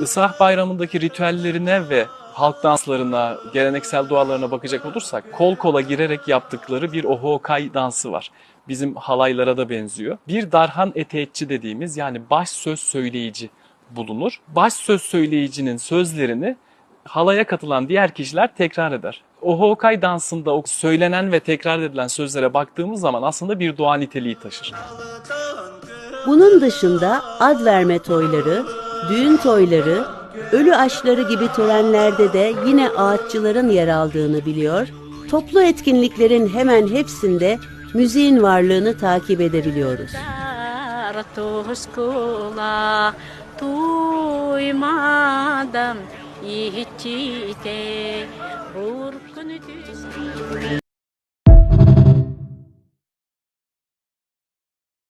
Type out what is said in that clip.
Islah Bayramı'ndaki ritüellerine ve halk danslarına, geleneksel dualarına bakacak olursak kol kola girerek yaptıkları bir Ohokai dansı var. Bizim halaylara da benziyor. Bir darhan eteğetçi dediğimiz yani baş söz söyleyici bulunur. Baş söz söyleyicinin sözlerini halaya katılan diğer kişiler tekrar eder. Ohokai dansında o söylenen ve tekrar edilen sözlere baktığımız zaman aslında bir dua niteliği taşır. Bunun dışında ad verme toyları, düğün toyları, ölü aşları gibi törenlerde de yine ağaççıların yer aldığını biliyor, toplu etkinliklerin hemen hepsinde müziğin varlığını takip edebiliyoruz.